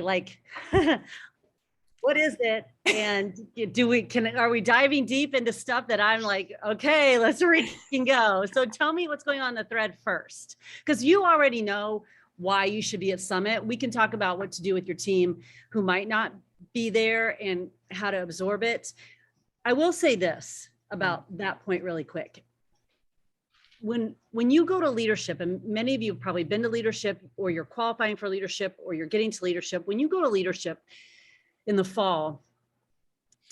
like, what is it? And are we diving deep into stuff that I'm like, okay, let's freaking go. So tell me what's going on in the thread first, because you already know why you should be at Summit. We can talk about what to do with your team who might not be there and how to absorb it. I will say this about that point really quick. When you go to leadership, and many of you have probably been to leadership, or you're qualifying for leadership, or you're getting to leadership, when you go to leadership in the fall,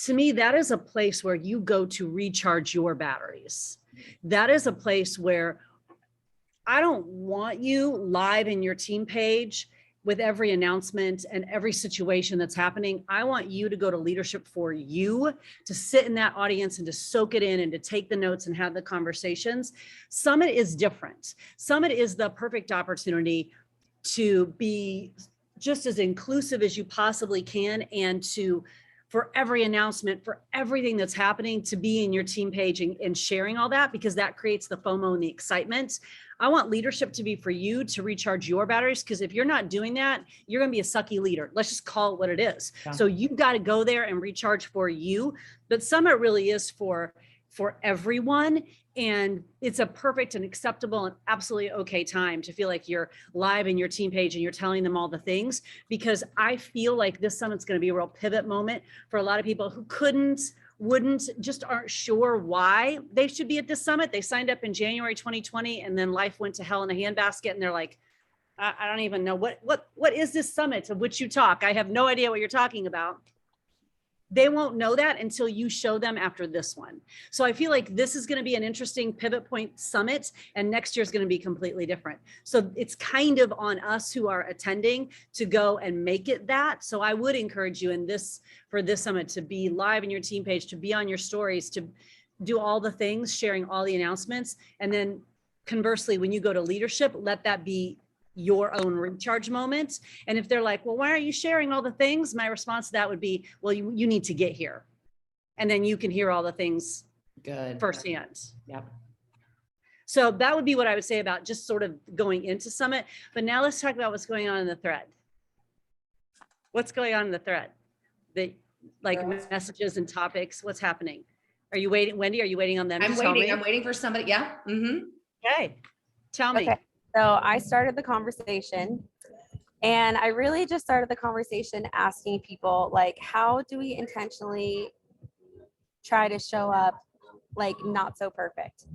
to me, that is a place where you go to recharge your batteries. That is a place where I don't want you live in your team page with every announcement and every situation that's happening. I want you to go to leadership for you, to sit in that audience and to soak it in and to take the notes and have the conversations. Summit is different. Summit is the perfect opportunity to be just as inclusive as you possibly can, and for every announcement, for everything that's happening, to be in your team page and sharing all that, because that creates the FOMO and the excitement. I want leadership to be for you to recharge your batteries, because if you're not doing that, you're going to be a sucky leader. Let's just call it what it is. Yeah. So you've got to go there and recharge for you. But Summit really is for everyone. And it's a perfect and acceptable and absolutely okay time to feel like you're live in your team page and you're telling them all the things, because I feel like this summit's going to be a real pivot moment for a lot of people who wouldn't, just aren't sure why they should be at this summit. They signed up in January 2020 and then life went to hell in a handbasket, and they're like, I don't even know what is this summit of which you talk? I have no idea what you're talking about. They won't know that until you show them after this one. So I feel like this is going to be an interesting pivot point summit, and next year is going to be completely different. So it's kind of on us who are attending to go and make it that. So I would encourage you for this summit to be live in your team page, to be on your stories, to do all the things, sharing all the announcements. And then conversely, when you go to leadership, let that be your own recharge moment. And if they're like, well, why aren't you sharing all the things? My response to that would be, well, you need to get here. And then you can hear all the things firsthand. Yep. So that would be what I would say about just sort of going into Summit. But now let's talk about what's going on in the thread. What's going on in the thread? Messages and topics, what's happening? Are you waiting, Wendy? Are you waiting on them? I'm waiting for somebody. Yeah. Mm-hmm. Okay. Tell me. Okay. So I started the conversation, and I really just started the conversation asking people, like, how do we intentionally try to show up like not so perfect?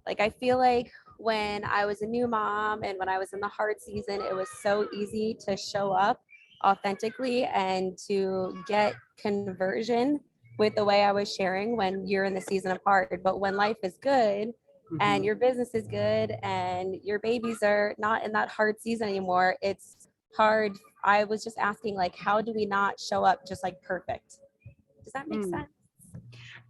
Like, I feel like when I was a new mom and when I was in the hard season, it was so easy to show up authentically and to get conversion with the way I was sharing when you're in the season of hard. But when life is good, and your business is good and your babies are not in that hard season anymore, it's hard. I was just asking, like, how do we not show up just like perfect? Does that make sense?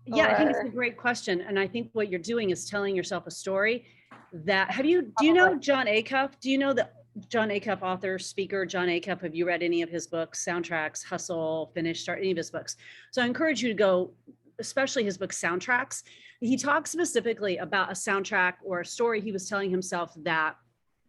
Yeah, I think it's a great question. And I think what you're doing is telling yourself a story that, do you know John Acuff? Do you know the John Acuff, author, speaker, John Acuff? Have you read any of his books, Soundtracks, Hustle, Finish, Start, any of his books? So I encourage you to go, especially his book, Soundtracks. He talks specifically about a soundtrack or a story he was telling himself that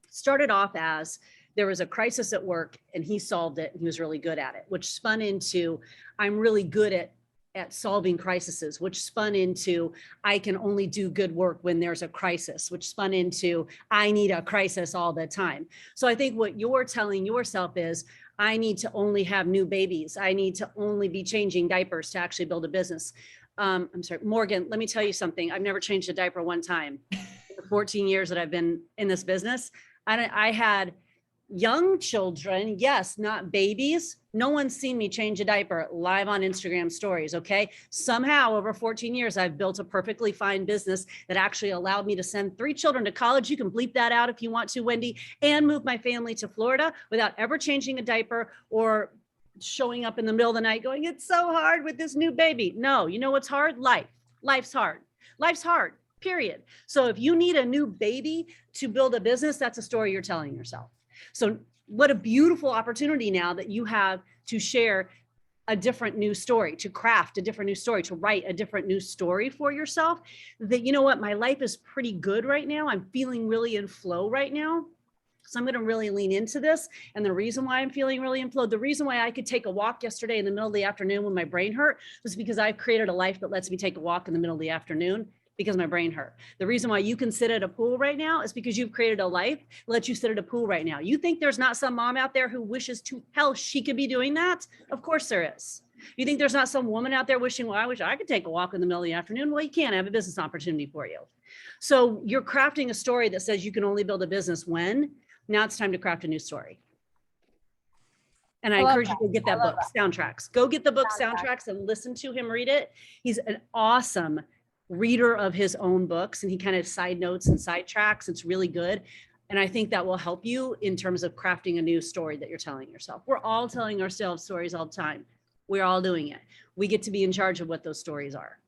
started off as there was a crisis at work and he solved it and he was really good at it, which spun into I'm really good at solving crises, which spun into I can only do good work when there's a crisis, which spun into I need a crisis all the time. So I think what you're telling yourself is I need to only have new babies. I need to only be changing diapers to actually build a business. I'm sorry, Morgan, let me tell you something. I've never changed a diaper one time in the 14 years that I've been in this business. I had young children, yes, not babies. No one's seen me change a diaper live on Instagram stories, okay? Somehow over 14 years, I've built a perfectly fine business that actually allowed me to send 3 children to college. You can bleep that out if you want to, Wendy, and move my family to Florida without ever changing a diaper or showing up in the middle of the night going, it's so hard with this new baby. No, you know what's hard? Life's hard. Life's hard, period. So if you need a new baby to build a business, that's a story you're telling yourself. So what a beautiful opportunity now that you have to share a different new story, to craft a different new story, to write a different new story for yourself, that, you know what, my life is pretty good right now. I'm feeling really in flow right now. So I'm going to really lean into this. And the reason why I'm feeling really implode, the reason why I could take a walk yesterday in the middle of the afternoon when my brain hurt was because I've created a life that lets me take a walk in the middle of the afternoon because my brain hurt. The reason why you can sit at a pool right now is because you've created a life that lets you sit at a pool right now. You think there's not some mom out there who wishes to hell she could be doing that? Of course there is. You think there's not some woman out there wishing, well, I wish I could take a walk in the middle of the afternoon? Well, you can't. I have a business opportunity for you. So you're crafting a story that says you can only build a business when. Now it's time to craft a new story. And I encourage you to go get that book, Soundtracks. Go get the book, Soundtracks, and listen to him read it. He's an awesome reader of his own books, and he kind of side notes and sidetracks. It's really good. And I think that will help you in terms of crafting a new story that you're telling yourself. We're all telling ourselves stories all the time. We're all doing it. We get to be in charge of what those stories are.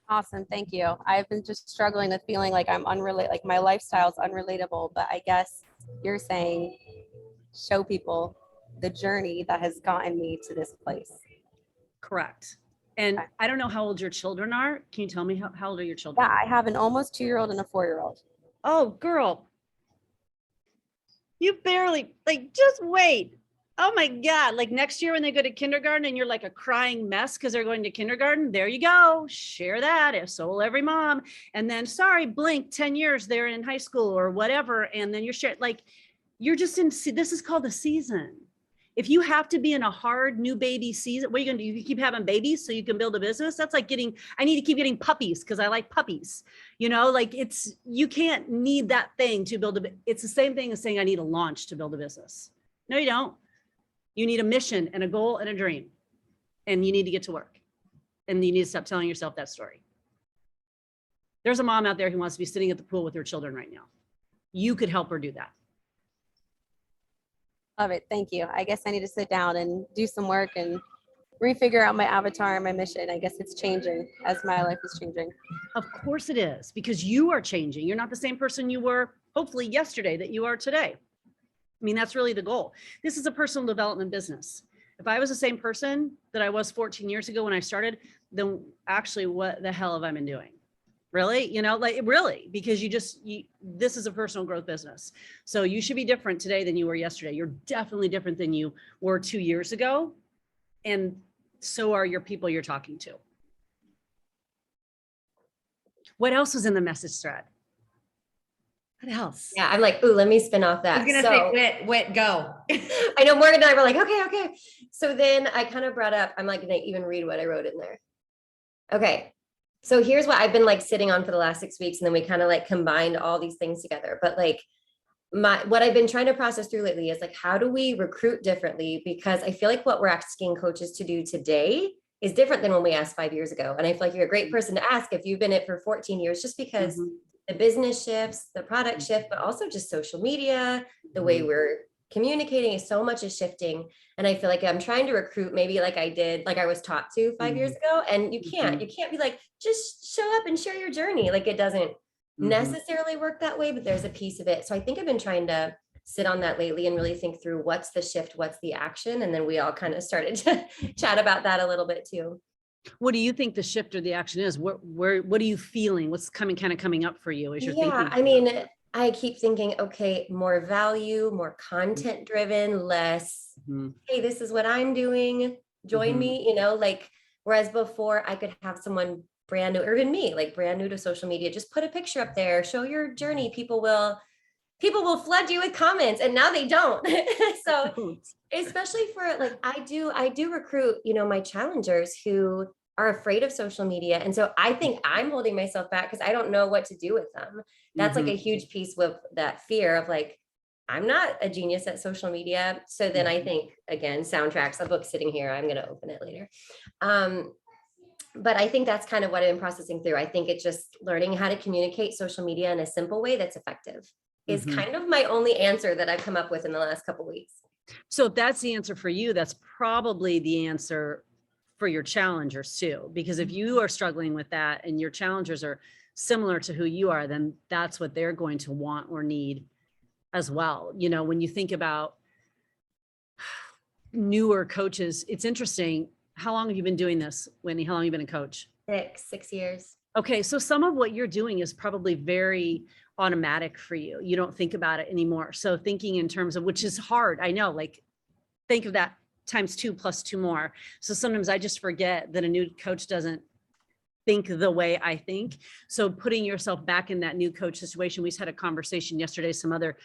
Awesome. Thank you. I've been just struggling with feeling like I'm unrelated, like my lifestyle is unrelatable, but I guess you're saying show people the journey that has gotten me to this place. Correct. And Okay. I don't know how old your children are. Can you tell me how old are your children? Yeah, I have an almost 2-year-old and a 4-year-old. Oh, girl. You barely, like, just wait. Oh my God. Like next year when they go to kindergarten and you're like a crying mess because they're going to kindergarten, there you go. Share that. If so will every mom. And then sorry, blink 10 years they're in high school or whatever. And then you're sharing, like, you're just in, this is called a season. If you have to be in a hard new baby season, what are you going to do? You keep having babies so you can build a business? That's like I need to keep getting puppies because I like puppies. You know, like you can't need that thing to build it's the same thing as saying I need a launch to build a business. No, you don't. You need a mission and a goal and a dream, and you need to get to work, and you need to stop telling yourself that story. There's a mom out there who wants to be sitting at the pool with her children right now. You could help her do that. Love it. Thank you. I guess I need to sit down and do some work and refigure out my avatar and my mission. I guess it's changing as my life is changing. Of course it is, because you are changing. You're not the same person you were hopefully yesterday that you are today. I mean, that's really the goal. This is a personal development business. If I was the same person that I was 14 years ago when I started, then actually what the hell have I been doing? Really? You know, like really, because this is a personal growth business. So you should be different today than you were yesterday. You're definitely different than you were 2 years ago. And so are your people you're talking to. What else was in the message thread? What else? Yeah, I'm like, ooh, let me spin off I that. was gonna say, wit, go. I know Morgan and I were like, okay. So then I kind of brought up, I'm like gonna even read what I wrote in there. Okay. So here's what I've been like sitting on for the last 6 weeks. And then we kind of like combined all these things together. But like what I've been trying to process through lately is like, how do we recruit differently? Because I feel like what we're asking coaches to do today is different than when we asked 5 years ago. And I feel like you're a great person to ask if you've been in it for 14 years, just because the business shifts, the product shift, but also just social media, the way we're communicating is so much is shifting. And I feel like I'm trying to recruit maybe like I was taught to 5 years ago. And you can't be like, just show up and share your journey. Like it doesn't necessarily work that way, but there's a piece of it. So I think I've been trying to sit on that lately and really think through what's the shift, what's the action. And then we all kind of started to chat about that a little bit too. What do you think the shift or the action is? What are you feeling? What's coming up for you as you're thinking? I mean, I keep thinking, okay, more value, more content driven, less, hey, this is what I'm doing. Join me, you know, like, whereas before I could have someone brand new, or even me, like brand new to social media, just put a picture up there, show your journey. People will flood you with comments, and now they don't. So especially for like, I do recruit, you know, my challengers who are afraid of social media. And so I think I'm holding myself back because I don't know what to do with them. That's like a huge piece with that fear of like, I'm not a genius at social media. So then I think, again, Soundtracks, a book sitting here, I'm going to open it later. But I think that's kind of what I've been processing through. I think it's just learning how to communicate social media in a simple way that's effective is kind of my only answer that I've come up with in the last couple of weeks. So if that's the answer for you, that's probably the answer for your challengers too, because if you are struggling with that and your challengers are similar to who you are, then that's what they're going to want or need as well. You know, when you think about newer coaches, it's interesting. How long have you been doing this, Whitney? How long have you been a coach? 6 years. Okay. So some of what you're doing is probably very automatic for you. You don't think about it anymore. So thinking in terms of, which is hard. I know, like, think of that times 2 plus 2 more. So sometimes I just forget that a new coach doesn't think the way I think. So putting yourself back in that new coach situation. We just had a conversation yesterday, some other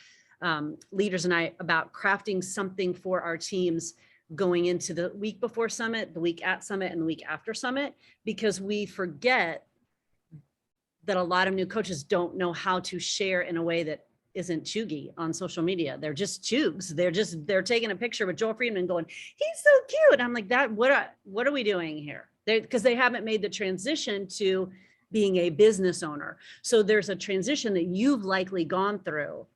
leaders and I, about crafting something for our teams going into the week before summit, the week at summit, and the week after summit, because we forget that a lot of new coaches don't know how to share in a way that isn't chuggy on social media. They're just chugs. They're taking a picture with Joel Friedman going, he's so cute. I'm like, what are we doing here? Because they haven't made the transition to being a business owner. So there's a transition that you've likely gone through.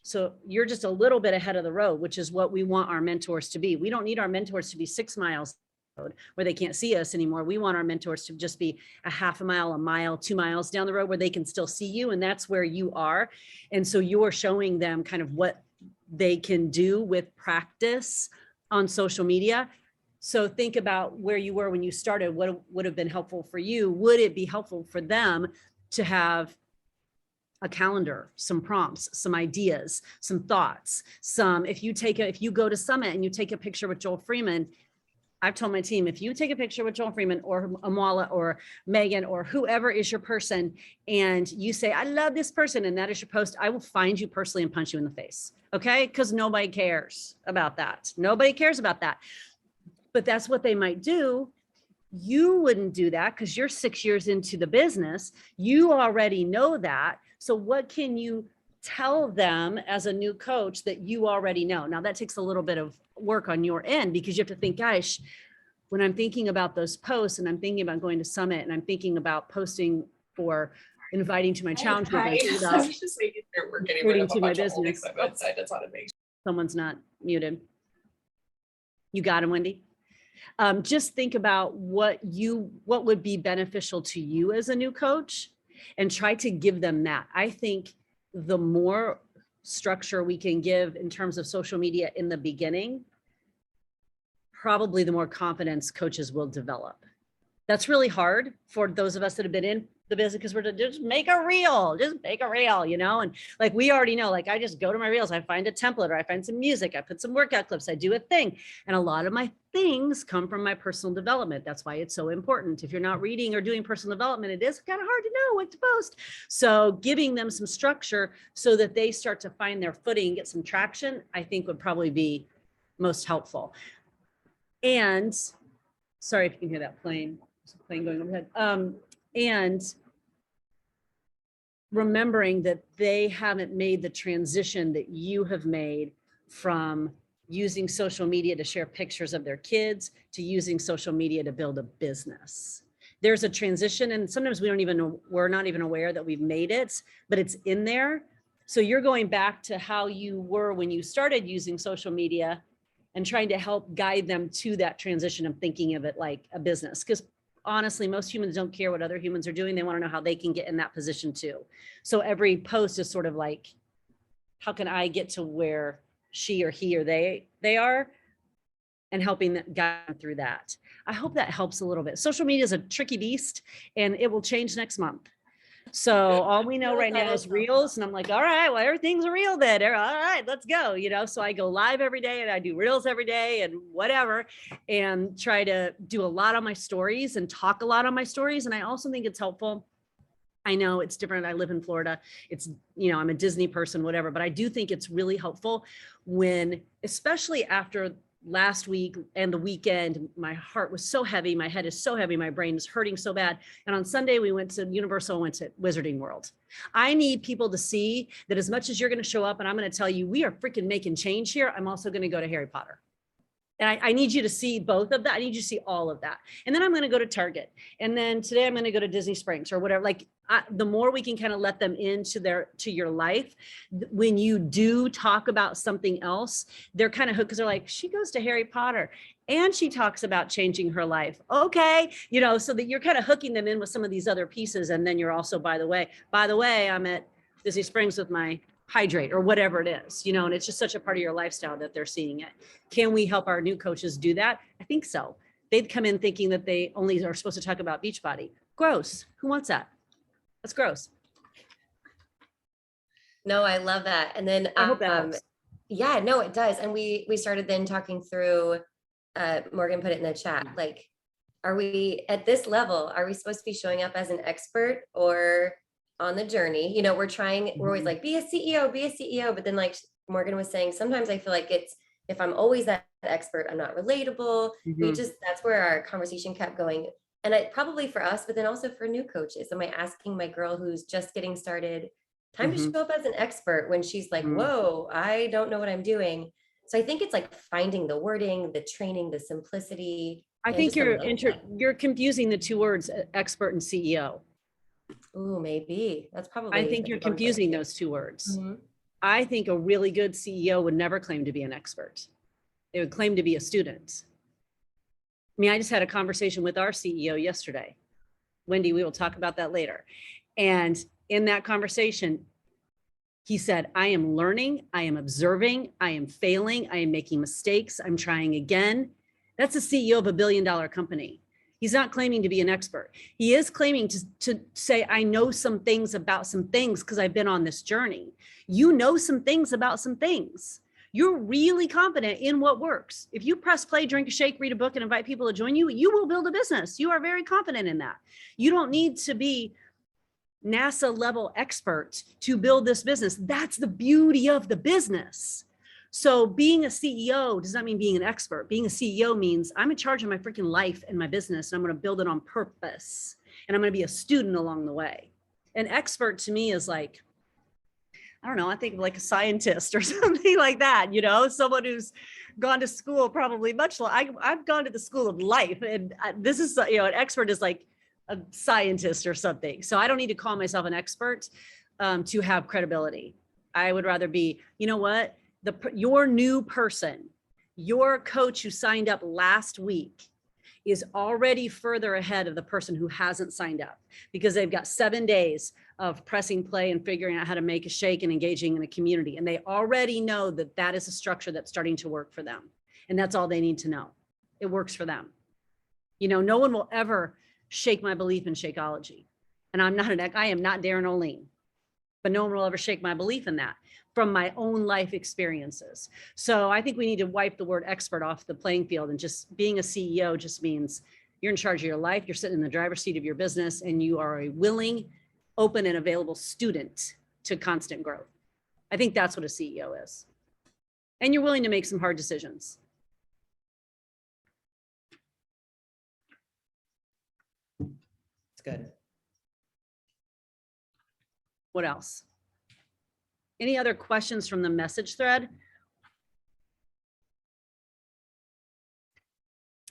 So you're just a little bit ahead of the road, which is what we want our mentors to be. We don't need our mentors to be 6 miles where they can't see us anymore. We want our mentors to just be a half a mile, 2 miles down the road where they can still see you. And that's where you are. And so you're showing them kind of what they can do with practice on social media. So think about where you were when you started. What would have been helpful for you? Would it be helpful for them to have a calendar, some prompts, some ideas, some thoughts, if you go to Summit and you take a picture with Joel Freeman, I've told my team, if you take a picture with Joel Freeman or Amala or Megan or whoever is your person, and you say, I love this person, and that is your post, I will find you personally and punch you in the face. Okay. Because nobody cares about that. Nobody cares about that. But that's what they might do. You wouldn't do that because you're 6 years into the business. You already know that. So what can you tell them as a new coach that you already know? Now that takes a little bit of work on your end, because you have to think, gosh, when I'm thinking about those posts and I'm thinking about going to Summit and I'm thinking about posting for inviting to my challenge group, and I was just making sure we're getting rid of a to my bunch of old business. exhibits. I just want to make sure. Someone's not muted. You got him, Wendy. Just think about what would be beneficial to you as a new coach and try to give them that. I think the more structure we can give in terms of social media in the beginning, probably the more confidence coaches will develop. That's really hard for those of us that have been in the business, because we're to just make a reel, you know? And like, we already know, like, I just go to my reels, I find a template or I find some music, I put some workout clips, I do a thing. And a lot of my things come from my personal development. That's why it's so important. If you're not reading or doing personal development, it is kind of hard to know what to post. So giving them some structure so that they start to find their footing, get some traction, I think would probably be most helpful. And sorry if you can hear that plane. There's a plane going overhead. And remembering that they haven't made the transition that you have made from using social media to share pictures of their kids to using social media to build a business. There's a transition, and sometimes we're not even aware that we've made it, but it's in there. So you're going back to how you were when you started using social media and trying to help guide them to that transition of thinking of it like a business. Because honestly, most humans don't care what other humans are doing. They want to know how they can get in that position too. So every post is sort of like, how can I get to where she or he or they are, and helping them guide through that. I hope that helps a little bit. Social media is a tricky beast, and it will change next month. So all we know right now is reels. And I'm like, all right, well, everything's a reel then. All right, let's go. You know, so I go live every day and I do reels every day and whatever, and try to do a lot on my stories and talk a lot on my stories. And I also think it's helpful. I know it's different. I live in Florida. It's, you know, I'm a Disney person, whatever, but I do think it's really helpful when, especially after last week and the weekend, my heart was so heavy. My head is so heavy. My brain is hurting so bad. And on Sunday, we went to Universal, went to Wizarding World. I need people to see that as much as you're going to show up and I'm going to tell you, we are freaking making change here, I'm also going to go to Harry Potter. And I need you to see both of that. I need you to see all of that. And then I'm going to go to Target. And then today I'm going to go to Disney Springs or whatever. Like the more we can kind of let them into your life, when you do talk about something else, they're kind of hooked because they're like, she goes to Harry Potter and she talks about changing her life. Okay. You know, so that you're kind of hooking them in with some of these other pieces. And then you're also, by the way, I'm at Disney Springs with my hydrate or whatever it is, you know, and it's just such a part of your lifestyle that they're seeing it. Can we help our new coaches do that? I think so. They'd come in thinking that they only are supposed to talk about Beachbody. Gross. Who wants that? That's gross. No, I love that. And then, I hope that helps. yeah, no, it does. And we started then talking through, Morgan put it in the chat, like, are we at this level, are we supposed to be showing up as an expert or on the journey? You know, we're always like, be a CEO, but then like Morgan was saying, sometimes I feel like it's, if I'm always that expert, I'm not relatable. That's where our conversation kept going. And probably for us, but then also for new coaches, am I asking my girl who's just getting started, time to show up as an expert when she's like, whoa, I don't know what I'm doing. So I think it's like finding the wording, the training, the simplicity. I and think just you're confusing the two words, expert and CEO. Ooh, maybe that's probably. I think you're confusing those two words. Mhm. I think a really good CEO would never claim to be an expert. They would claim to be a student. I mean, I just had a conversation with our CEO yesterday. Wendy, we will talk about that later. And in that conversation, he said, I am learning, I am observing, I am failing, I am making mistakes, I'm trying again. That's the CEO of $1 billion company. He's not claiming to be an expert. He is claiming to say, I know some things about some things because I've been on this journey. You know some things about some things. You're really confident in what works. If you press play, drink a shake, read a book, and invite people to join you, you will build a business. You are very confident in that. You don't need to be NASA level expert to build this business. That's the beauty of the business. So being a CEO does not mean being an expert. Being a CEO means I'm in charge of my freaking life and my business, and I'm going to build it on purpose. And I'm going to be a student along the way. An expert to me is like, I don't know, I think like a scientist or something like that, you know, someone who's gone to school probably much like I've gone to the school of life. And this is, you know, an expert is like a scientist or something. So I don't need to call myself an expert to have credibility. I would rather be, you know what, your new person, your coach who signed up last week is already further ahead of the person who hasn't signed up because they've got 7 days of pressing play and figuring out how to make a shake and engaging in a community. And they already know that that is a structure that's starting to work for them. And that's all they need to know. It works for them. You know, no one will ever shake my belief in Shakeology. And I am not Darren O'Lean, but no one will ever shake my belief in that from my own life experiences. So I think we need to wipe the word expert off the playing field, and just being a CEO just means you're in charge of your life. You're sitting in the driver's seat of your business, and you are a willing, open, and available student to constant growth. I think that's what a CEO is. And you're willing to make some hard decisions. It's good. What else? Any other questions from the message thread?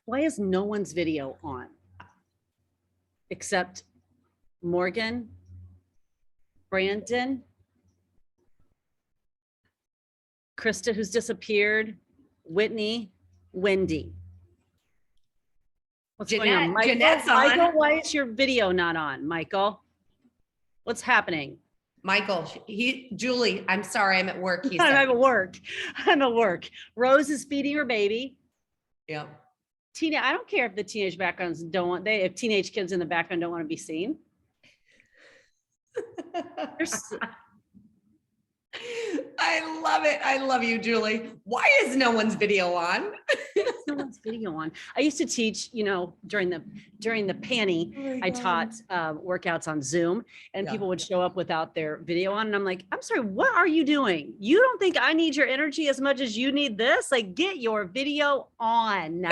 Why is no one's video on? Except Morgan, Brandon, Krista, who's disappeared, Whitney, Wendy. What's going on? Michael, Jeanette's on. Michael, why is your video not on, Michael? What's happening? Michael, Julie, I'm sorry, I'm at work. He I'm said. at work. I'm at work. Rose is feeding her baby. Yep. I don't care if the teenage backgrounds don't want, if teenage kids in the background don't want to be seen. I love it. I love you, Julie. Why is no one's video on? No one's video on. I used to teach, you know, during the panty, I taught workouts on Zoom, and people would show up without their video on. And I'm like, I'm sorry, what are you doing? You don't think I need your energy as much as you need this? Like, get your video on.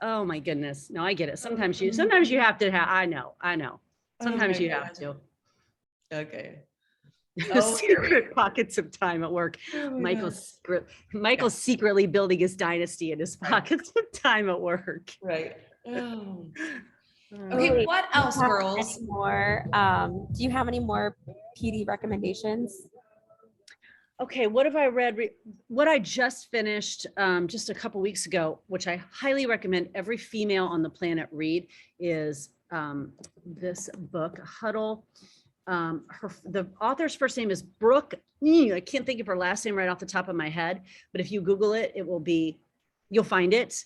Oh my goodness. No, I get it. Sometimes you have to have, I know. Sometimes you have to. Okay. Secret pockets of time at work. Michael's secretly building his dynasty in his pockets of time at work. Right. Oh. Wait, Okay, what else, do you have girls? any more, do you have any more PD recommendations? Okay, what have I read? What I just finished just a couple weeks ago, which I highly recommend every female on the planet read, is this book, Huddle. The author's first name is Brooke. I can't think of her last name right off the top of my head, but if you Google it, you'll find it.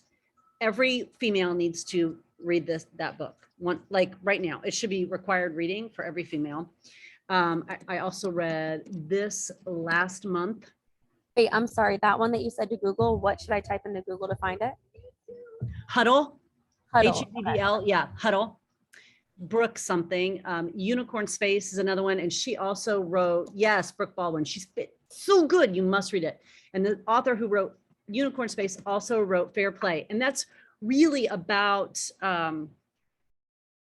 Every female needs to read that book. Like right now, it should be required reading for every female. I also read this last month. Wait, I'm sorry. That one that you said to Google, what should I type into Google to find it? Huddle, Huddle. HUDDL, yeah, Huddle. Brooke something, Unicorn Space is another one. And she also wrote, yes, Brooke Baldwin, she's so good, you must read it. And the author who wrote Unicorn Space also wrote Fair Play. And that's really about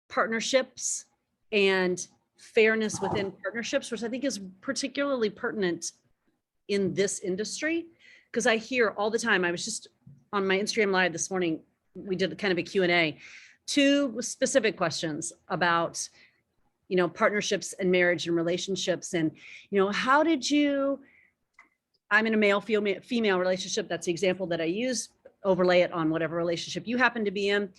partnerships and fairness within partnerships, which I think is particularly pertinent in this industry. Because I hear all the time, I was just on my Instagram Live this morning, we did kind of a Q&A, 2 specific questions about, you know, partnerships and marriage and relationships. And, you know, how did you, I'm in a male female relationship. That's the example that I use, overlay it on whatever relationship you happen to be in.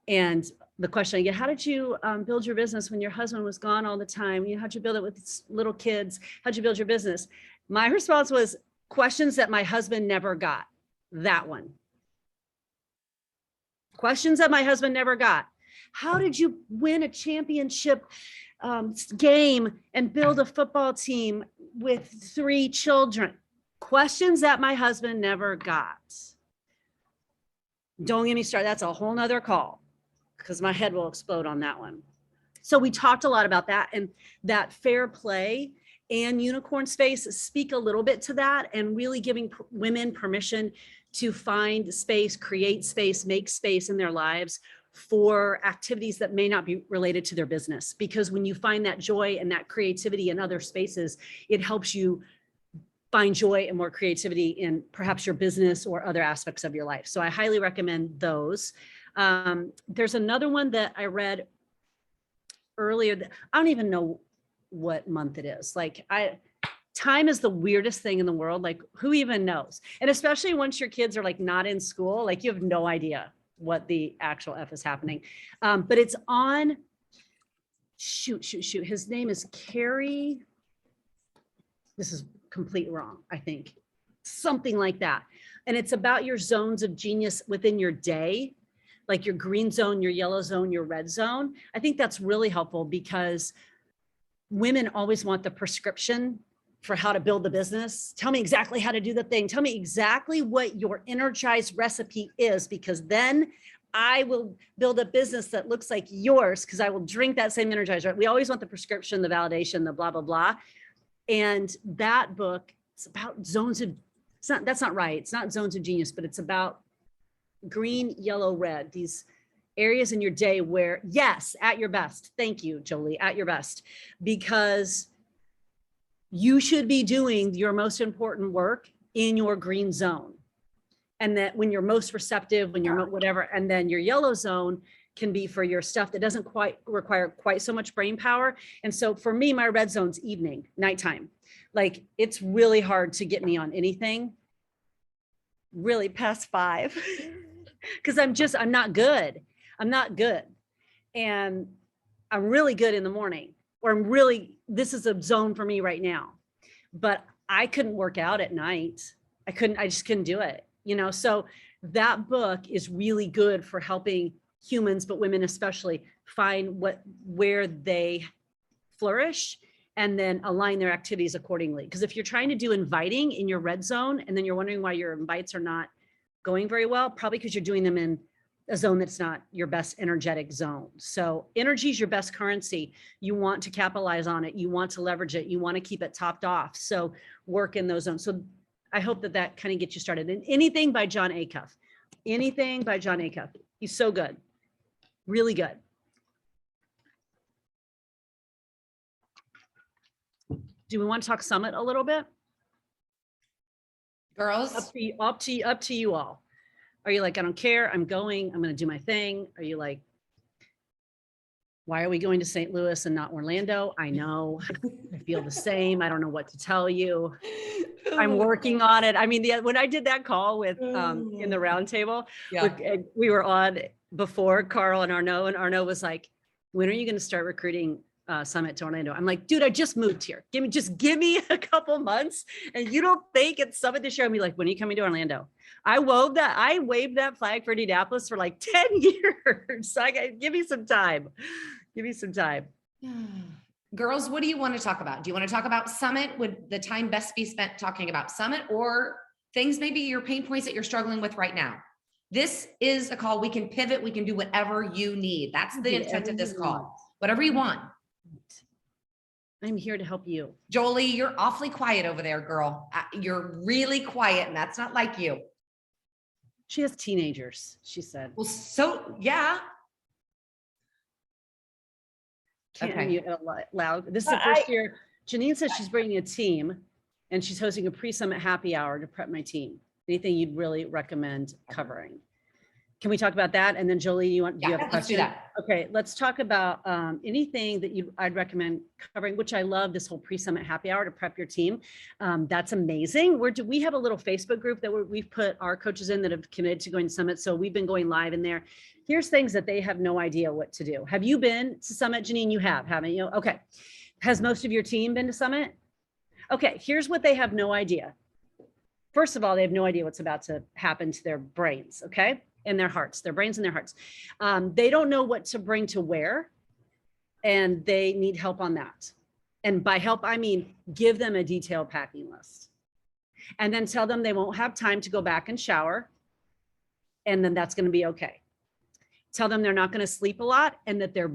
And the question I get, how did you build your business when your husband was gone all the time? You know, how'd you build it with little kids? How'd you build your business? My response was questions that my husband never got. That one. Questions that my husband never got. How did you win a championship game and build a football team with 3 children? Questions that my husband never got. Don't get me started. That's a whole nother call because my head will explode on that one. So we talked a lot about that, and that Fair Play and Unicorn Space speak a little bit to that, and really giving women permission to find space, create space, make space in their lives for activities that may not be related to their business. Because when you find that joy and that creativity in other spaces, it helps you find joy and more creativity in perhaps your business or other aspects of your life. So I highly recommend those. There's another one that I read earlier that I don't even know what month it is. Like time is the weirdest thing in the world. Like who even knows? And especially once your kids are like not in school, like you have no idea what the actual F is happening. But it's on, shoot. His name is Carrie. This is complete wrong, I think. Something like that. And it's about your zones of genius within your day, like your green zone, your yellow zone, your red zone. I think that's really helpful because women always want the prescription for how to build the business. Tell me exactly how to do the thing. Tell me exactly what your energized recipe is, because then I will build a business that looks like yours because I will drink that same energized. Right? We always want the prescription, the validation, the blah, blah, blah. And that book, it's about zones of, that's not right. It's not zones of genius, but it's about green, yellow, red, these areas in your day where, yes, at your best. Thank you, Jolie, at your best, because you should be doing your most important work in your green zone. And that when you're most receptive, when you're whatever, and then your yellow zone can be for your stuff that doesn't quite require quite so much brain power. And so for me, my red zone's evening, nighttime. Like it's really hard to get me on anything really past 5 because I'm not good. I'm not good. And I'm really good in the morning, or this is a zone for me right now, but I couldn't work out at night. I just couldn't do it, you know? So that book is really good for helping humans, but women especially, find where they flourish and then align their activities accordingly. Because if you're trying to do inviting in your red zone and then you're wondering why your invites are not going very well, probably because you're doing them in a zone that's not your best energetic zone. So energy is your best currency. You want to capitalize on it. You want to leverage it. You want to keep it topped off. So work in those zones. So I hope that kind of gets you started. And anything by John Acuff. Anything by John Acuff. He's so good. Really good. Do we want to talk Summit a little bit? Girls, Up to you all. Are you like, I don't care, I'm going to do my thing? Are you like, why are we going to St. Louis and not Orlando? I know, I feel the same. I don't know what to tell you. I'm working on it. I mean, when I did that call with in the roundtable, yeah. we were on before Carl and Arnaud was like, when are you going to start recruiting Summit to Orlando? I'm like, dude, I just moved here. Just give me a couple months. And you don't think it's Summit this year? I'll be like, when are you coming to Orlando? I waved that flag for Indianapolis for like 10 years. So give me some time. Give me some time. Girls, what do you want to talk about? Do you want to talk about Summit? Would the time best be spent talking about Summit, or things, maybe your pain points that you're struggling with right now? This is a call. We can pivot. We can do whatever you need. That's the intent of this call. Whatever you want. I'm here to help you. Jolie, you're awfully quiet over there, girl. You're really quiet, and that's not like you. She has teenagers, she said. Well, so yeah. Can't Okay. unmute it loud. This is the first year. Janine says she's bringing a team and she's hosting a pre-summit happy hour to prep my team. Anything you'd really recommend covering? Can we talk about that? And then Jolie, do you have a question? Let's do that. Okay, let's talk about anything that I'd recommend covering, which I love this whole pre-summit happy hour to prep your team. That's amazing. We have a little Facebook group that we've put our coaches in that have committed to going to Summit. So we've been going live in there. Here's things that they have no idea what to do. Have you been to Summit, Janine? You have, haven't you? Okay. Has most of your team been to Summit? Okay, here's what they have no idea. First of all, they have no idea what's about to happen to their brains, okay? And their hearts, their brains and their hearts. They don't know what to bring to wear, and they need help on that. And by help, I mean, give them a detailed packing list and then tell them they won't have time to go back and shower. And then that's going to be okay. Tell them they're not going to sleep a lot and that they're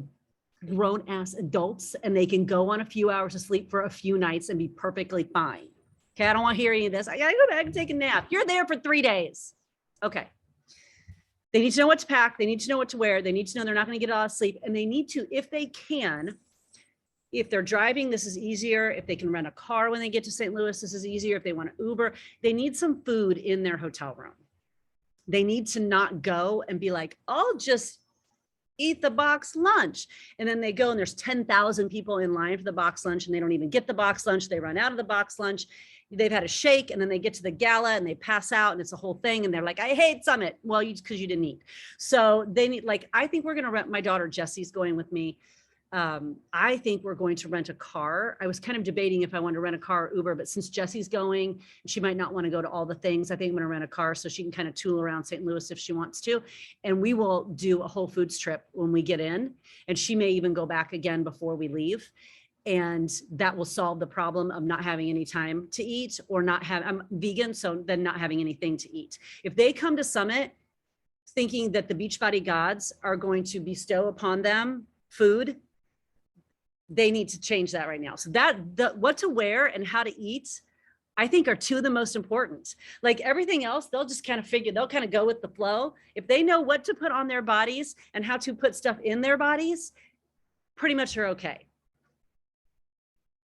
grown ass adults and they can go on a few hours of sleep for a few nights and be perfectly fine. Okay. I don't want to hear any of this. I got to go back and take a nap. You're there for 3 days. Okay. They need to know what to pack. They need to know what to wear. They need to know they're not going to get a lot of sleep. And they need to, if they can, if they're driving, this is easier. If they can rent a car when they get to St. Louis, this is easier. If they want to Uber, they need some food in their hotel room. They need to not go and be like, I'll just eat the box lunch. And then they go and there's 10,000 people in line for the box lunch and they don't even get the box lunch. They run out of the box lunch. They've had a shake and then they get to the gala and they pass out and it's a whole thing. And they're like, I hate Summit. Well, because you didn't eat. So they need, like, I think we're going to rent, my daughter Jessie's going with me. I think we're going to rent a car. I was kind of debating if I want to rent a car or Uber, but since Jessie's going, she might not want to go to all the things. I think I'm going to rent a car so she can kind of tool around St. Louis if she wants to. And we will do a Whole Foods trip when we get in. And she may even go back again before we leave. And that will solve the problem of not having any time to eat or not have, I'm vegan, so then not having anything to eat. If they come to Summit thinking that the Beachbody gods are going to bestow upon them food, they need to change that right now. So what to wear and how to eat, I think are two of the most important. Like everything else, they'll just kind of figure, they'll kind of go with the flow. If they know what to put on their bodies and how to put stuff in their bodies, pretty much are okay.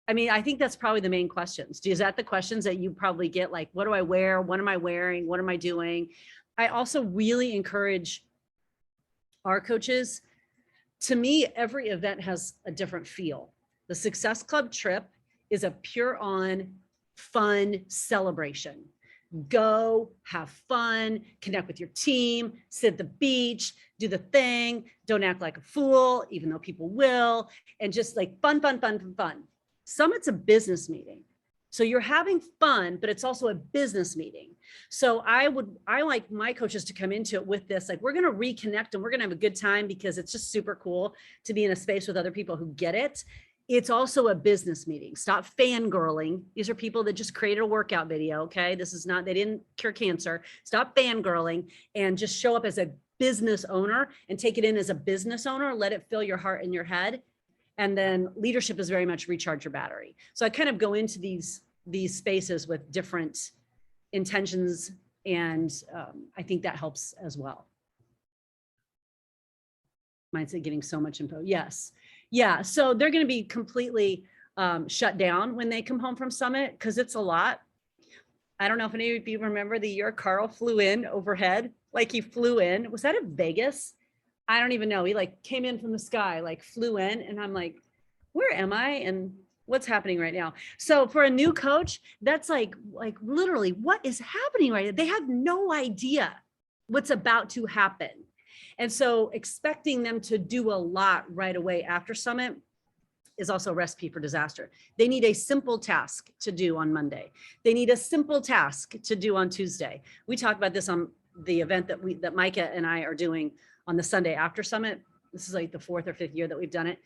I mean, I think that's probably the main questions. Is that the questions that you probably get? Like, what do I wear? What am I wearing? What am I doing? I also really encourage our coaches. To me, every event has a different feel. The Success Club trip is a pure on fun celebration. Go have fun, connect with your team, sit at the beach, do the thing, don't act like a fool, even though people will, and just like fun, fun, fun, fun, fun. Summit's a business meeting. So you're having fun, but it's also a business meeting. So I like my coaches to come into it with this, like, we're going to reconnect and we're going to have a good time because it's just super cool to be in a space with other people who get it. It's also a business meeting. Stop fangirling. These are people that just created a workout video. Okay. This is not, they didn't cure cancer. Stop fangirling and just show up as a business owner and take it in as a business owner. Let it fill your heart and your head. And then leadership is very much recharge your battery. So I kind of go into these spaces with different intentions. And I think that helps as well. Mindset getting so much info. Yes. Yeah. So they're going to be completely shut down when they come home from Summit because it's a lot. I don't know if any of you remember the year Carl flew in overhead, like he flew in. Was that in Vegas? I don't even know. He like came in from the sky, like flew in, and I'm like, where am I? And what's happening right now? So for a new coach, that's like literally what is happening right now? They have no idea what's about to happen. And so expecting them to do a lot right away after Summit is also a recipe for disaster. They need a simple task to do on Monday. They need a simple task to do on Tuesday. We talked about this on the event that Micah and I are doing on the Sunday after Summit. This is like the 4th or 5th year that we've done it.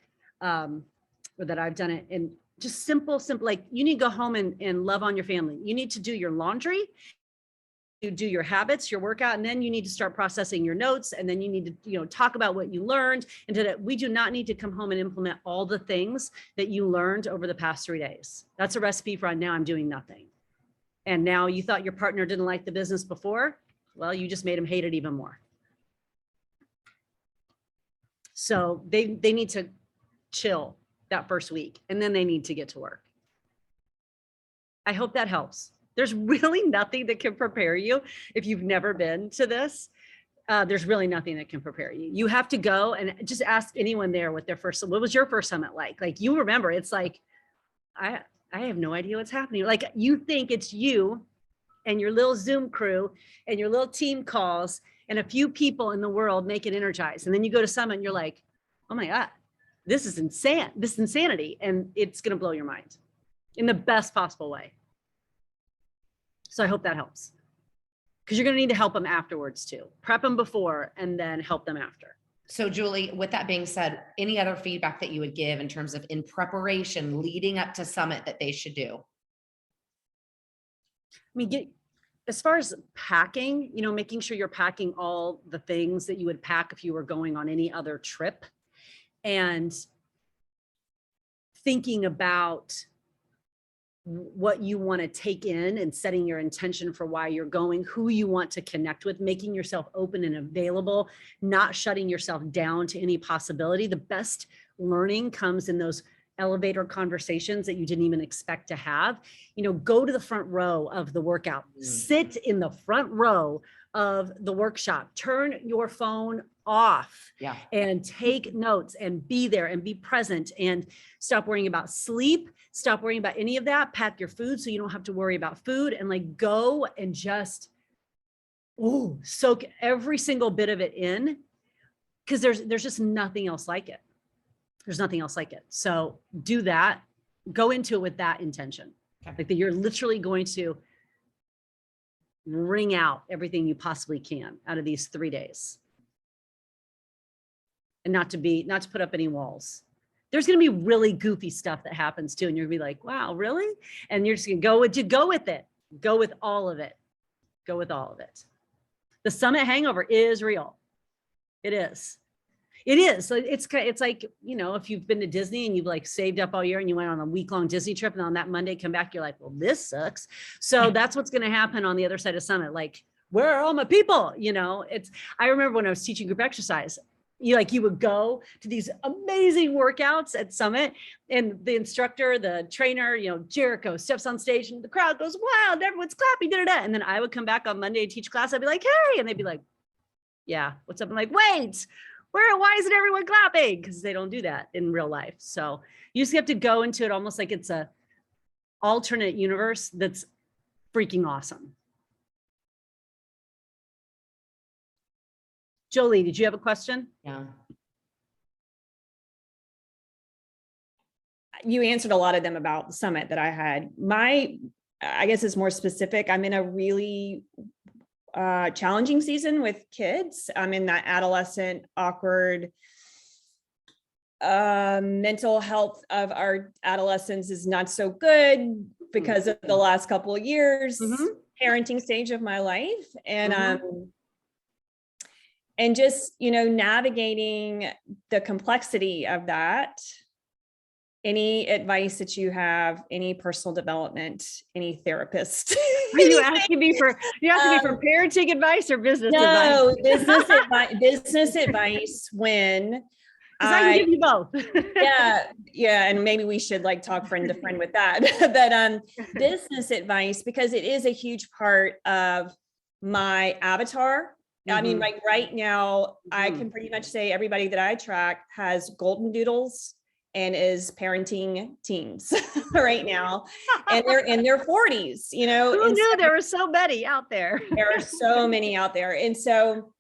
or that I've done it in just simple, like you need to go home and love on your family. You need to do your laundry, you do your habits, your workout, and then you need to start processing your notes. And then you need to, talk about what you learned. And that we do not need to come home and implement all the things that you learned over the past 3 days. That's a recipe for now I'm doing nothing. And now you thought your partner didn't like the business before. Well, you just made him hate it even more. So they need to chill that first week, and then they need to get to work. I hope that helps. There's really nothing that can prepare you if you've never been to this. There's really nothing that can prepare you. You have to go and just ask anyone there what was your first summit like? Like, you remember, it's like, I have no idea what's happening. Like, you think it's you and your little Zoom crew and your little team calls and a few people in the world make it energized. And then you go to summit and you're like, oh my God, this is insane. This is insanity. And it's going to blow your mind in the best possible way. So I hope that helps, because you're going to need to help them afterwards too. Prep them before and then help them after. So Julie, with that being said, any other feedback that you would give in terms of in preparation leading up to summit that they should do? I mean, as far as packing, making sure you're packing all the things that you would pack if you were going on any other trip, and thinking about what you want to take in and setting your intention for why you're going, who you want to connect with, making yourself open and available, not shutting yourself down to any possibility. The best learning comes in those elevator conversations that you didn't even expect to have. Go to the front row of the workout, sit in the front row of the workshop, turn your phone off, and take notes and be there and be present, and stop worrying about sleep, stop worrying about any of that. Pack your food so you don't have to worry about food, and go and just soak every single bit of it in, because there's just nothing else like it. There's nothing else like it. So do that. Go into it with that intention. Okay. Like that you're literally going to wring out everything you possibly can out of these 3 days. And not to put up any walls. There's going to be really goofy stuff that happens too. And you're gonna be like, wow, really? And you're just going to go with it. Go with all of it. Go with all of it. The summit hangover is real. It is. It is. So it's like, if you've been to Disney and you've saved up all year and you went on a week-long Disney trip, and on that Monday come back, you're like, well, this sucks. So that's what's going to happen on the other side of summit. Like, where are all my people? I remember when I was teaching group exercise, you would go to these amazing workouts at summit, and the instructor, the trainer, Jericho steps on stage and the crowd goes wild and everyone's clapping, da-da-da. And then I would come back on Monday and teach class. I'd be like, hey, and they'd be like, yeah, what's up? I'm like, wait, why isn't everyone clapping? Because they don't do that in real life. So you just have to go into it almost like it's a alternate universe that's freaking awesome. Jolie, did you have a question? Yeah. You answered a lot of them about the summit that I had. I guess it's more specific. I'm in a really challenging season with kids. I'm in that adolescent, awkward, mental health of our adolescents is not so good because of the last couple of years, parenting stage of my life. And just, navigating the complexity of that. Any advice that you have, any personal development, any therapist? Are you asking me for parenting advice or business advice? No, business advice when I can give you both. yeah. And maybe we should talk friend to friend with that. But business advice, because it is a huge part of my avatar. I mean, right now, I can pretty much say everybody that I track has golden doodles and is parenting teens right now. And they're in their 40s, Who knew there were so many out there? There are so many out there. And so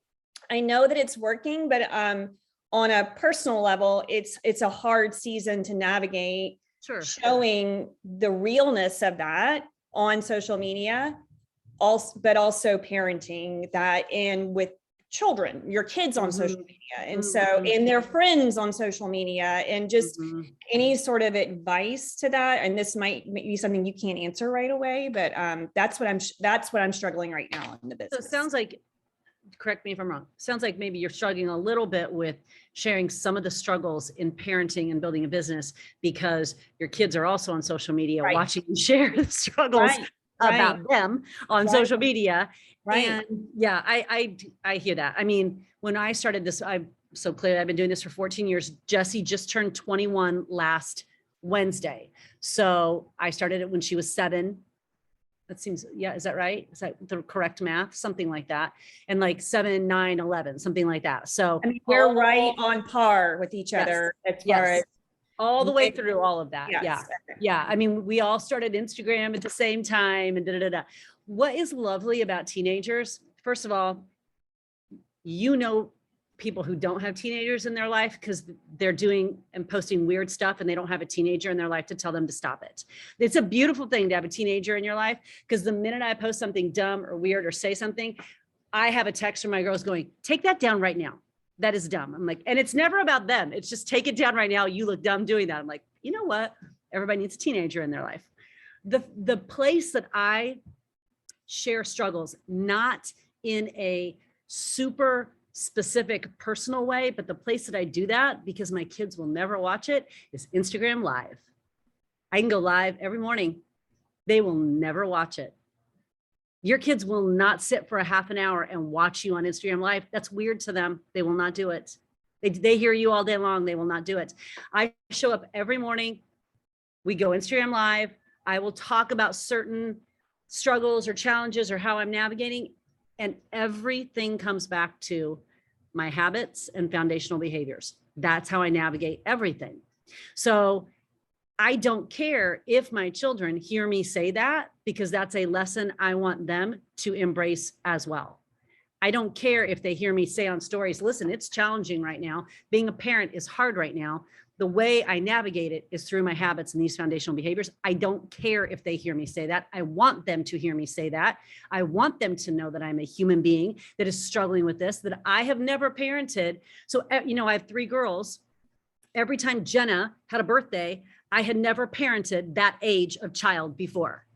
I know that it's working, but on a personal level, it's a hard season to navigate. Sure. Showing the realness of that on social media, but also parenting that, and with children, your kids on social Mhm. media. And so, Mhm. and their friends on social media, and just Mhm. any sort of advice to that. And this might be something you can't answer right away, but that's what I'm struggling right now in the So business. it sounds like, correct me if I'm wrong, sounds like maybe you're struggling a little bit with sharing some of the struggles in parenting and building a business because your kids are also on social media Right. watching you share the struggles Right. about them on Right. social media. Right. And yeah, I hear that. I mean, when I started this, so clearly I've been doing this for 14 years. Jesse just turned 21 last Wednesday. So I started it when she was 7. That seems, yeah, is that right? Is that the correct math? Something like that. And like 7, 9, 11, something like that. So I mean, we're right on par with each Yes. other as far yes, as all the way Like- through all of that. yes. Yeah. Yeah. I mean, we all started Instagram at the same time and da, da, da, da. What is lovely about teenagers? First of all, you know, people who don't have teenagers in their life because they're doing and posting weird stuff and they don't have a teenager in their life to tell them to stop it. It's a beautiful thing to have a teenager in your life because the minute I post something dumb or weird or say something, I have a text from my girls going, take that down right now. That is dumb. I'm like, and it's never about them. It's just take it down right now. You look dumb doing that. I'm like, you know what? Everybody needs a teenager in their life. The place that I share struggles, not in a super specific personal way, but the place that I do that because my kids will never watch it is Instagram Live. I can go live every morning. They will never watch it. Your kids will not sit for a half an hour and watch you on Instagram Live. That's weird to them. They will not do it. They hear you all day long. They will not do it. I show up every morning. We go Instagram Live. I will talk about certain struggles or challenges or how I'm navigating. And everything comes back to my habits and foundational behaviors. That's how I navigate everything. So I don't care if my children hear me say that because that's a lesson I want them to embrace as well. I don't care if they hear me say on stories, listen, it's challenging right now. Being a parent is hard right now. The way I navigate it is through my habits and these foundational behaviors. I don't care if they hear me say that. I want them to hear me say that. I want them to know that I'm a human being that is struggling with this, that I have never parented. So, you know, I have 3 girls. Every time Jenna had a birthday, I had never parented that age of child before.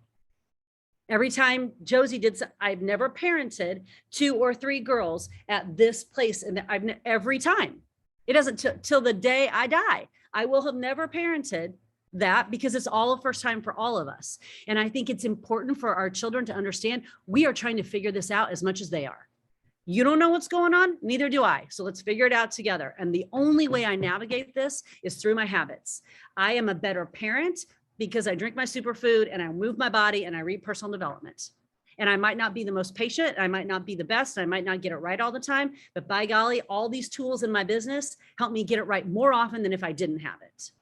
Every time Josie did, I've never parented 2 or 3 girls at this place. And every time it doesn't till the day I die, I will have never parented that because it's all a first time for all of us. And I think it's important for our children to understand we are trying to figure this out as much as they are. You don't know what's going on, neither do I. So let's figure it out together. And the only way I navigate this is through my habits. I am a better parent because I drink my superfood and I move my body and I read personal development. And I might not be the most patient, I might not be the best, I might not get it right all the time, but by golly, all these tools in my business help me get it right more often than if I didn't have it.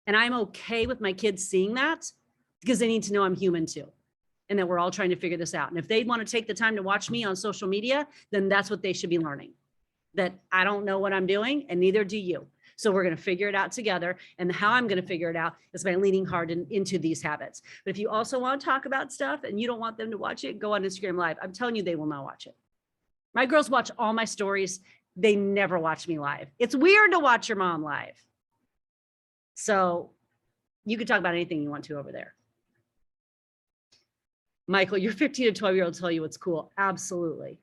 And I'm okay with my kids seeing that because they need to know I'm human too. And that we're all trying to figure this out. And if they want to take the time to watch me on social media, then that's what they should be learning. That I don't know what I'm doing and neither do you. So we're going to figure it out together. And how I'm going to figure it out is by leaning hard into these habits. But if you also want to talk about stuff and you don't want them to watch it, go on Instagram Live. I'm telling you, they will not watch it. My girls watch all my stories. They never watch me live. It's weird to watch your mom live. So you can talk about anything you want to over there. Michael, your 15 to 12-year-old tell you what's cool. Absolutely.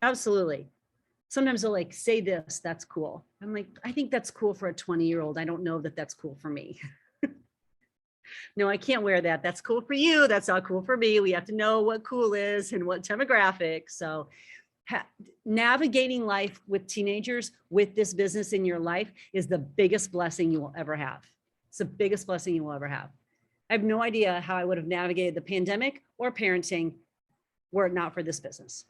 Absolutely. Sometimes they'll like say this, that's cool. I'm like, I think that's cool for a 20-year-old. I don't know that that's cool for me. No, I can't wear that. That's cool for you. That's not cool for me. We have to know what cool is and what demographic. So navigating life with teenagers with this business in your life is the biggest blessing you will ever have. It's the biggest blessing you will ever have. I have no idea how I would have navigated the pandemic or parenting were it not for this business.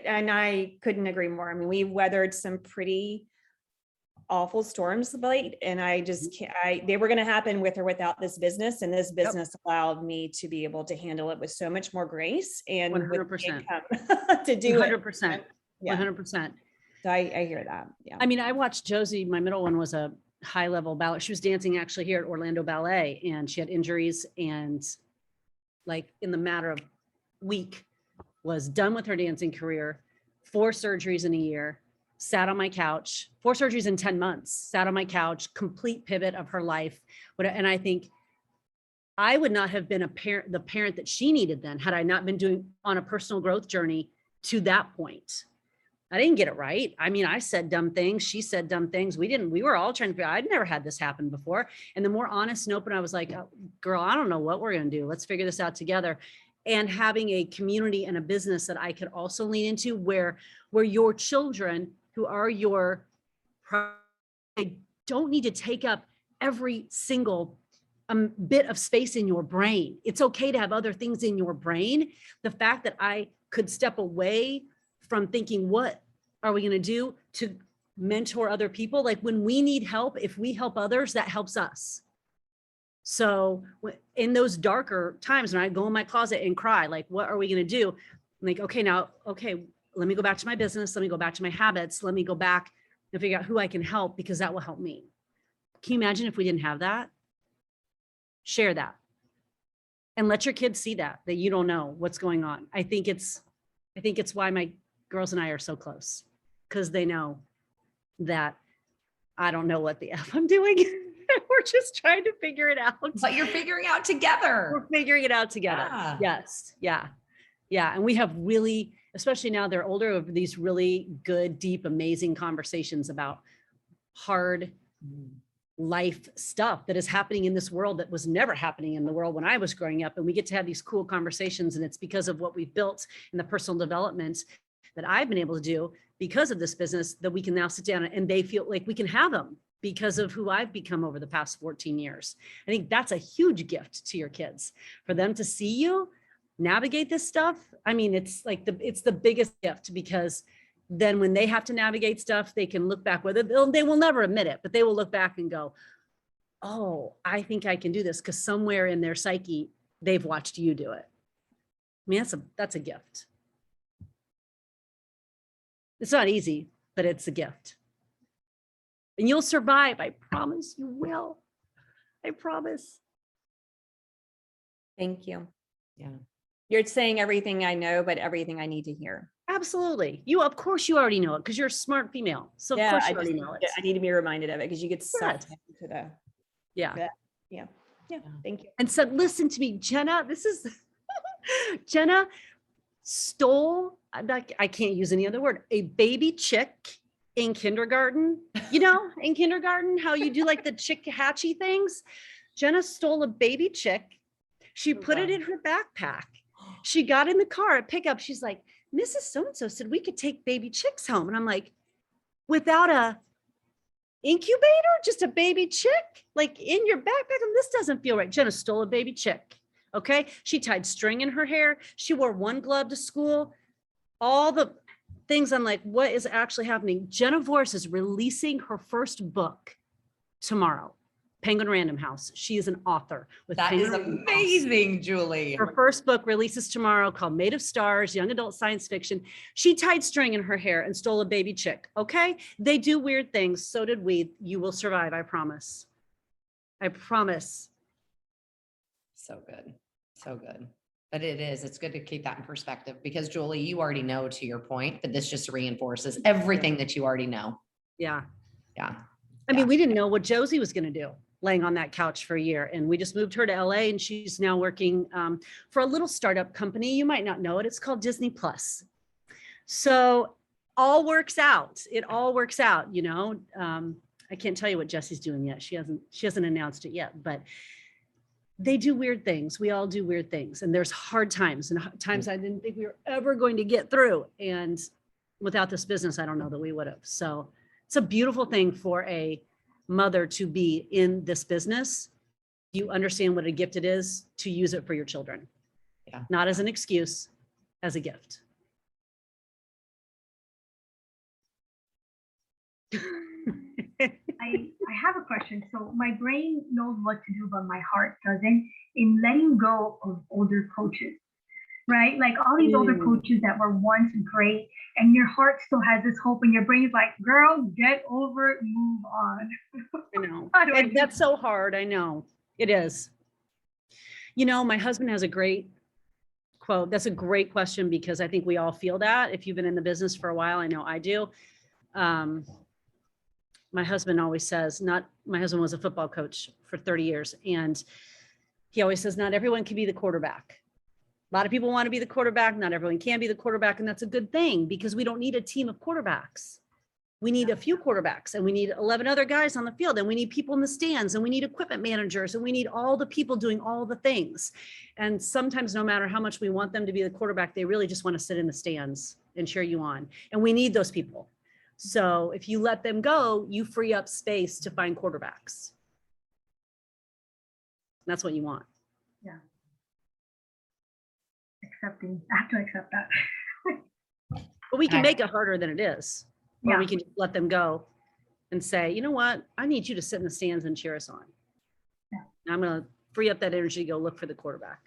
And I couldn't agree more. I mean, we weathered some pretty awful storms late, and I just can't, they were going to happen with or without this business. And this business allowed me to be able to handle it with so much more grace and 100% to do 100%. it. Yeah. 100%. So I hear that. Yeah. I mean, I watched Josie, my middle one was a high level ballet. She was dancing actually here at Orlando Ballet and she had injuries and like in the matter of week was done with her dancing career, 4 surgeries in a year, sat on my couch, 4 surgeries in 10 months, sat on my couch, complete pivot of her life. And I think I would not have been the parent that she needed then, had I not been doing on a personal growth journey to that point. I didn't get it right. I mean, I said dumb things. She said dumb things. We were all trying to figure, I'd never had this happen before. And the more honest and open I was like, oh, girl, I don't know what we're going to do. Let's figure this out together. And having a community and a business that I could also lean into where your children who are your, they don't need to take up every single bit of space in your brain. It's okay to have other things in your brain. The fact that I could step away from thinking, what are we going to do to mentor other people? Like when we need help, if we help others, that helps us. So in those darker times when I go in my closet and cry, like, what are we going to do? I'm like, okay, let me go back to my business. Let me go back to my habits. Let me go back and figure out who I can help, because that will help me. Can you imagine if we didn't have that? Share that and let your kids see that you don't know what's going on. I think it's why my girls and I are so close, because they know that I don't know what the F I'm doing. We're just trying to figure it out. But you're figuring out together. We're figuring it out together. Yeah. Yes. Yeah. Yeah. And we have really, especially now they're older, these really good, deep, amazing conversations about hard life stuff that is happening in this world that was never happening in the world when I was growing up. And we get to have these cool conversations. And it's because of what we've built in the personal development that I've been able to do because of this business, that we can now sit down and they feel like we can have them because of who I've become over the past 14 years. I think that's a huge gift to your kids, for them to see you navigate this stuff. I mean, it's like it's the biggest gift, because then when they have to navigate stuff, they can look back, whether they will never admit it, but they will look back and go, oh, I think I can do this, because somewhere in their psyche, they've watched you do it. I mean, that's a gift. It's not easy, but it's a gift. And you'll survive. I promise you will. I promise. Thank you. Yeah. You're saying everything I know, but everything I need to hear. Absolutely. Of course you already know it, because you're a smart female. So of course you already know it. I need to be reminded of it, because you get sucked Yes. into the. Yeah. Yeah. Thank you. And so listen to me, Jenna, Jenna stole, I can't use any other word, a baby chick in kindergarten. You know, in kindergarten, how you do like the chick hatchy things. Jenna stole a baby chick. She put it in her backpack. She got in the car at pickup. She's like, Mrs. So-and-so said we could take baby chicks home. And I'm like, without a incubator, just a baby chick, like in your backpack? And this doesn't feel right. Jenna stole a baby chick. Okay. She tied string in her hair. She wore one glove to school. All the things. I'm like, what is actually happening? Jenna Voris is releasing her first book tomorrow. Penguin Random House. She is an author. That is amazing, Julie. Her first book releases tomorrow, called Made of Stars, young adult science fiction. She tied string in her hair and stole a baby chick. Okay. They do weird things. So did we. You will survive. I promise. I promise. So good. So good. But it's good to keep that in perspective, because Julie, you already know, to your point, but this just reinforces everything that you already know. Yeah. Yeah. I mean, we didn't know what Josie was going to do, laying on that couch for a year. And we just moved her to LA, and she's now working for a little startup company. You might not know it. It's called Disney Plus. So all works out. It all works out, you know. I can't tell you what Jesse's doing yet. She hasn't announced it yet, but they do weird things. We all do weird things. And there's hard times, and times I didn't think we were ever going to get through. And without this business, I don't know that we would have. So it's a beautiful thing for a mother to be in this business. You understand what a gift it is to use it for your children. Yeah. Not as an excuse, as a gift. I have a question. So my brain knows what to do, but my heart doesn't, in letting go of older coaches, right? Like all these older coaches that were once great, and your heart still has this hope, and your brain's like, girl, get over it, move on. I know. How do I And do that's so hard. I know it is. You know, my husband has a great quote. That's a great question because I think we all feel that. If you've been in the business for a while, I know I do. My husband always says, my husband was a football coach for 30 years. And he always says, not everyone can be the quarterback. A lot of people want to be the quarterback. Not everyone can be the quarterback. And that's a good thing because we don't need a team of quarterbacks. We need a few quarterbacks and we need 11 other guys on the field and we need people in the stands and we need equipment managers and we need all the people doing all the things. And sometimes no matter how much we want them to be the quarterback, they really just want to sit in the stands and cheer you on. And we need those people. So if you let them go, you free up space to find quarterbacks. That's what you want. Yeah. I have to accept that. But we can make it harder than it is. Or Yeah. we can just let them go and say, you know what? I need you to sit in the stands and cheer us on. Yeah. And I'm going to free up that energy to go look for the quarterback.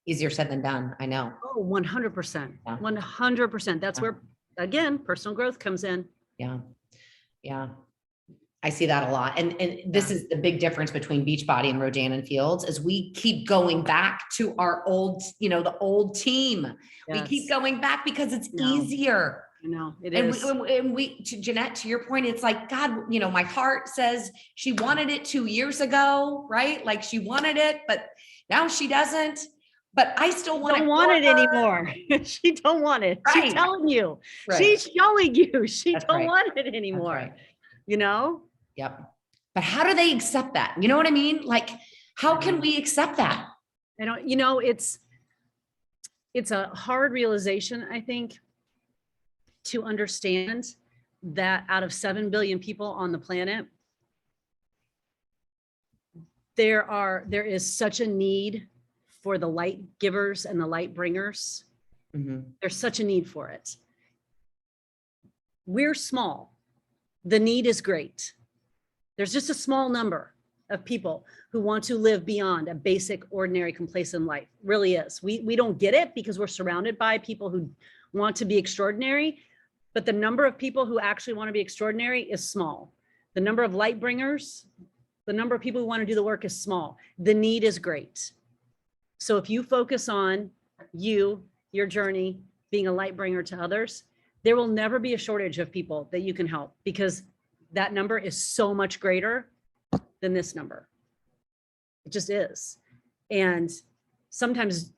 Easier said than done. I know. Oh, 100%. Yeah. 100%. That's Yeah. where, again, personal growth comes in. Yeah. Yeah. I see that a lot. And this is the big difference between Beachbody and Rodan and Fields is we keep going back to our old, the old team. We keep Yes. going back because it's No. easier. I know it And is. we, to Jeanette, to your point, it's like, God, my heart says she wanted it 2 years ago, right? Like she wanted it, but now she doesn't. But I still want don't it. want for it her. anymore. She don't want it. Right. She's telling you. Right. She's showing you. She That's don't right. want it That's anymore. right. You know? Yep. But how do they accept that? You know what I mean? Like, how can we accept that? I don't, it's a hard realization, I think, to understand that out of 7 billion people on the planet, there is such a need for the light givers and the light bringers. Mhm. There's such a need for it. We're small. The need is great. There's just a small number of people who want to live beyond a basic, ordinary, complacent life. Really is. We don't get it because we're surrounded by people who want to be extraordinary, but the number of people who actually want to be extraordinary is small. The number of light bringers, the number of people who want to do the work is small. The need is great. So if you focus on your journey, being a light bringer to others, there will never be a shortage of people that you can help because that number is so much greater than this number. It just is. And sometimes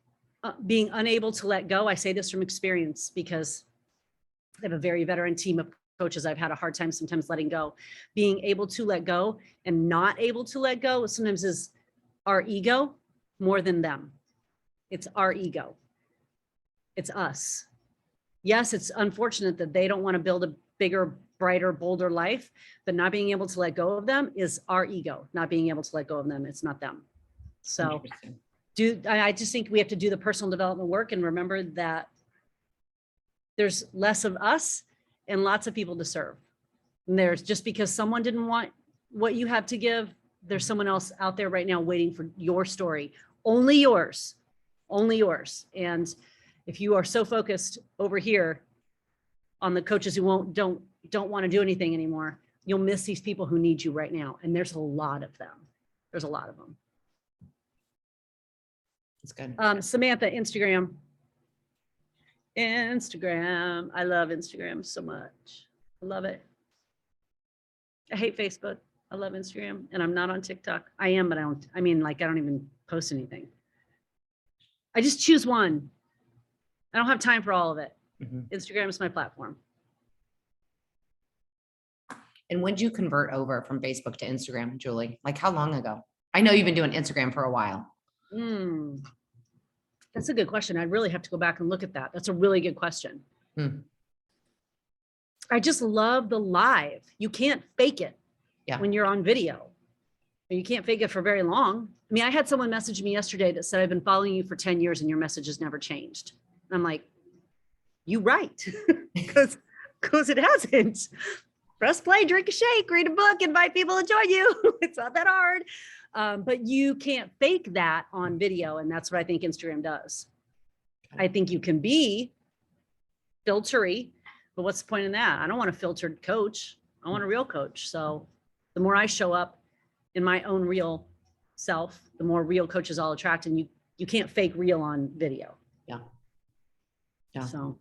being unable to let go, I say this from experience because I have a very veteran team of coaches. I've had a hard time sometimes letting go. Being able to let go and not able to let go sometimes is our ego more than them. It's our ego. It's us. Yes, it's unfortunate that they don't want to build a bigger, brighter, bolder life, but not being able to let go of them is our ego, not being able to let go of them. It's not them. So I just think we have to do the personal development work and remember that there's less of us and lots of people to serve. And there's just because someone didn't want what you have to give, there's someone else out there right now waiting for your story. Only yours, only yours. And if you are so focused over here on the coaches who don't want to do anything anymore, you'll miss these people who need you right now. And there's a lot of them. There's a lot of them. That's good. Samantha, Instagram. I love Instagram so much. I love it. I hate Facebook. I love Instagram and I'm not on TikTok. I am, but I don't even post anything. I just choose one. I don't have time for all of it. Mhm. Instagram is my platform. And when did you convert over from Facebook to Instagram, Julie? Like how long ago? I know you've been doing Instagram for a while. That's a good question. I'd really have to go back and look at that. That's a really good question. I just love the live. You can't fake it when you're on video. You can't fake it for very long. I mean, I had someone message me yesterday that said, I've been following you for 10 years and your message has never changed. And I'm like, you right. Because it hasn't. Press play, drink a shake, read a book, invite people to join you. It's not that hard. But you can't fake that on video. And that's what I think Instagram does. I think you can be filtery, but what's the point in that? I don't want a filtered coach. I want a real coach. So the more I show up in my own real self, the more real coaches I'll attract. And you can't fake real on video. Yeah. Yeah. So.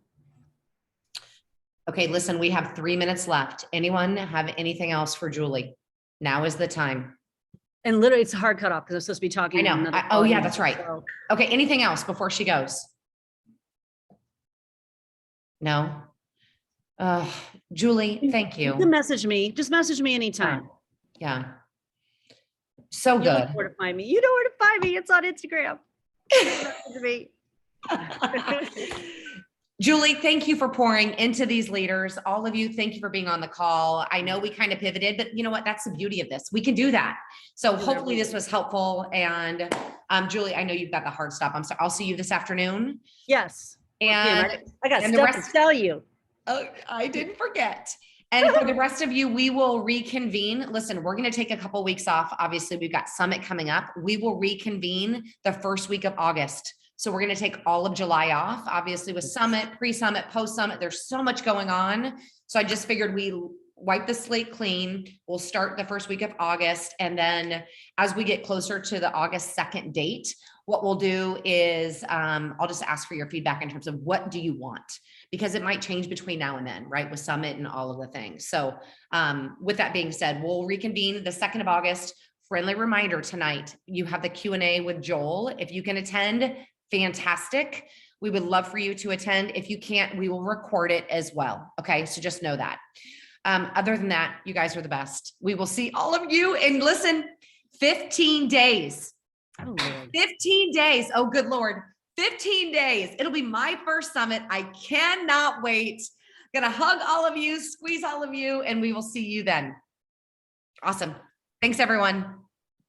Okay, listen, we have 3 minutes left. Anyone have anything else for Julie? Now is the time. And literally it's a hard cutoff because I'm supposed to be talking. I know. to another Oh yeah, audience, that's right. so. Okay, anything else before she goes? No? Julie, thank You can you. message me. Just message me anytime. Yeah. So You know good. where to find me. You know where to find me. It's on Instagram. Message me. Julie, thank you for pouring into these leaders. All of you, thank you for being on the call. I know we kind of pivoted, but you know what? That's the beauty of this. We can do that. So hopefully this was helpful. And Julie, I know you've got the hard stop. I'm sorry. I'll see you this afternoon. Yes. And, I got and the stuff rest- to tell you. Oh, I didn't forget. And for the rest of you, we will reconvene. Listen, we're going to take a couple weeks off. Obviously, we've got Summit coming up. We will reconvene the first week of August. So we're going to take all of July off, obviously with Summit, pre-Summit, post-Summit. There's so much going on. So I just figured we wipe the slate clean. We'll start the first week of August. And then as we get closer to the August 2nd date, what we'll do is I'll just ask for your feedback in terms of what do you want? Because it might change between now and then, right? With Summit and all of the things. So with that being said, we'll reconvene the 2nd of August. Friendly reminder tonight, you have the Q&A with Joel. If you can attend, fantastic. We would love for you to attend. If you can't, we will record it as well. Okay, so just know that. Other than that, you guys are the best. We will see all of you. And listen, 15 days. Oh, Lord. 15 days. Oh, good Lord. 15 days. It'll be my first summit. I cannot wait. Gonna hug all of you, squeeze all of you, and we will see you then. Awesome. Thanks, everyone.